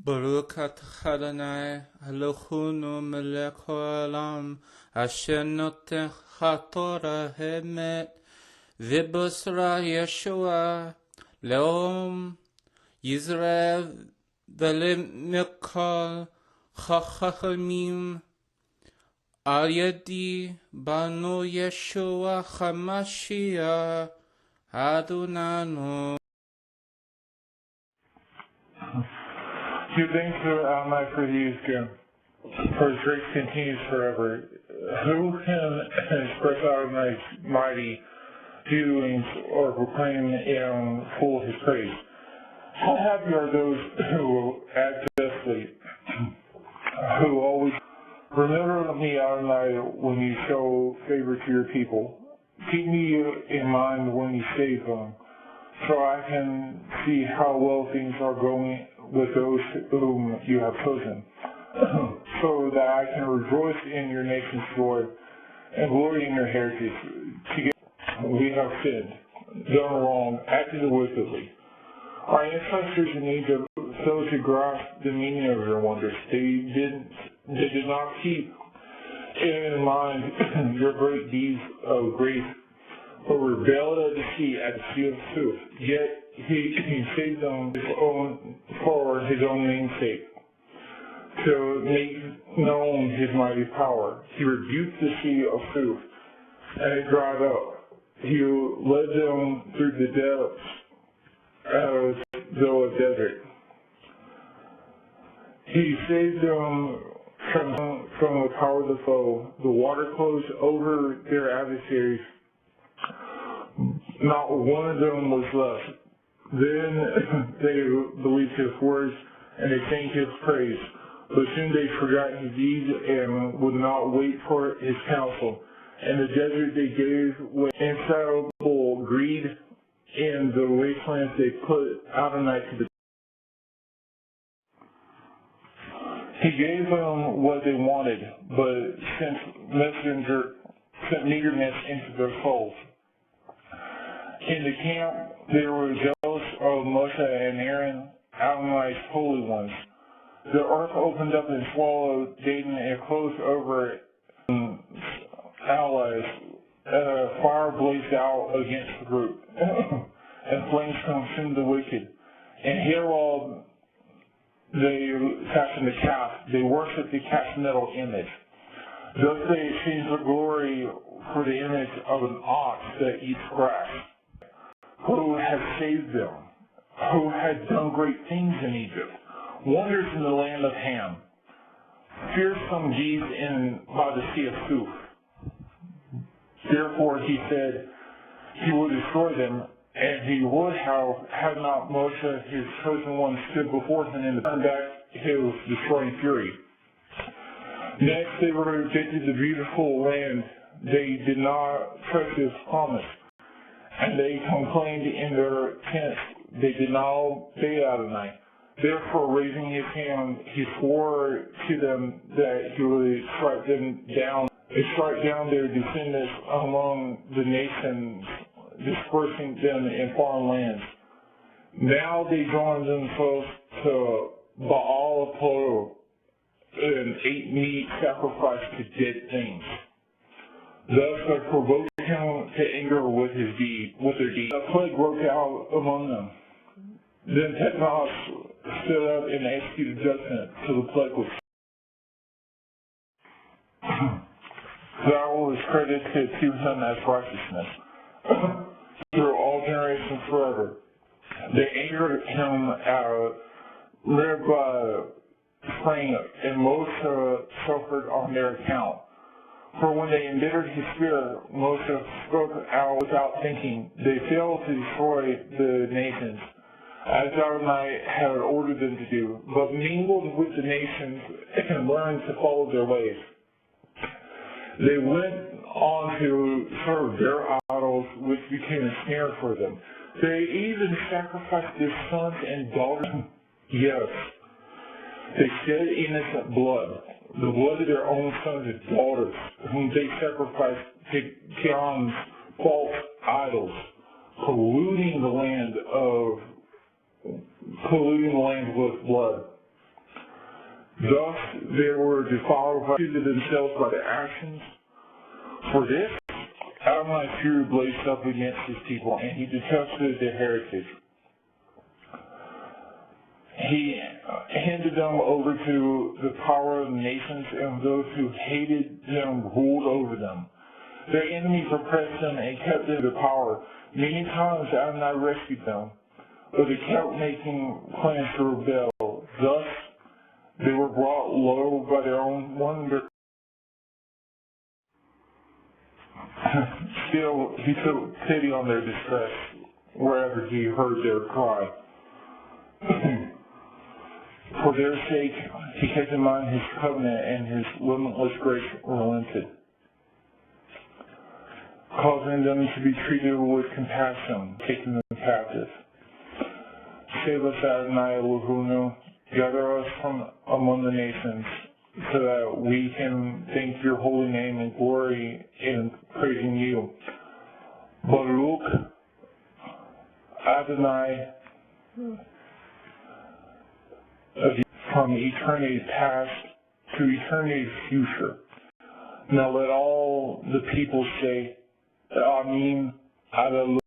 Baruch atah Adonai Eloheinu melech haolam asher notech haTorah emet v'bosra Yeshua le'om Yisrael v'lemikol chachamim al yadi banu Yeshua HaMashiach Adonanu. Give thanks to Adonai for he is good, for his grace continues forever. Who can express Adonai's mighty doings or proclaim and full of his praise? How happy are those who act justly, who always remember me, Adonai, when you show favor to your people. Keep me in mind when you save them, so I can see how well things are going with those whom you have chosen, so that I can rejoice in your nation's joy and glory in your heritage. Together we have sinned, done wrong, acted wickedly. Our ancestors in Egypt failed to grasp the meaning of your wonders. They did not keep in mind your great deeds of grace, but rebelled at the sea of Suf. Yet he saved them for his own name's sake, to make known his mighty power. He rebuked the sea of Suf, and it dried up. He led them through the depths as though a desert. He saved them from the power of the foe. The water closed over their adversaries. Not one of them was left. Then they believed his words and they sang his praise. But soon they forgot his deeds and would not wait for his counsel. In the desert they gave way insatiable greed. In the wastelands they put Adonai to the He gave them what they wanted, but sent meagerness into their souls. In the camp, they were jealous of Moshe and Aaron, Adonai's holy ones. The earth opened up and swallowed Dayton and closed over allies. Fire blazed out against the group, and flames consumed the wicked. And Herod, they fashioned a calf. They worshipped the calf's metal image. Thus they exchanged the glory for the image of an ox that eats grass. Who had saved them? Who had done great things in Egypt? Wonders in the land of Ham. Fearsome deeds by the sea of Suf. Therefore he said he would destroy them, and he would have had not Moshe, his chosen one, stood before him and turned back his destroying fury. Next they rejected the beautiful land. They did not trust his promise, and they complained in their tents. They did not obey Adonai. Therefore, raising his hand, he swore to them that he would strike them down, and strike down their descendants among the nations, dispersing them in foreign lands. Now they joined themselves to Baal of Peor and ate meat sacrificed to dead things. Thus they provoked him to anger with their deed. A plague broke out among them. Then Technos stood up and executed judgment to the plague was. That was credited to him as righteousness through all generations forever. They angered him at Meribah Spring, and Moshe suffered on their account. For when they embittered his spirit, Moshe spoke out without thinking. They failed to destroy the nations, as Adonai had ordered them to do, but mingled with the nations and learned to follow their ways. They went on to serve their idols, which became a snare for them. They even sacrificed their sons and daughters. Yes, they shed innocent blood, the blood of their own sons and daughters, whom they sacrificed to Kiram's false idols, polluting the land with blood. Thus they were defiled by themselves by their actions. For this, Adonai's fury blazed up against his people, and he detested their heritage. He handed them over to the power of the nations, and those who hated them ruled over them. Their enemies oppressed them and kept them in power. Many times Adonai rescued them, but they kept making plans to rebel. Thus, they were brought low by their own wonder. Still, he took pity on their distress wherever he heard their cry. For their sake, he kept in mind his covenant, and his limitless grace relented, causing them to be treated with compassion, taking them captive. Save us, Adonai Elohenu, gather us from among the nations, so that we can thank your holy name and glory in praising you. Baruch Adonai, from eternity past to eternity future. Now let all the people say, Amen, Alleluia.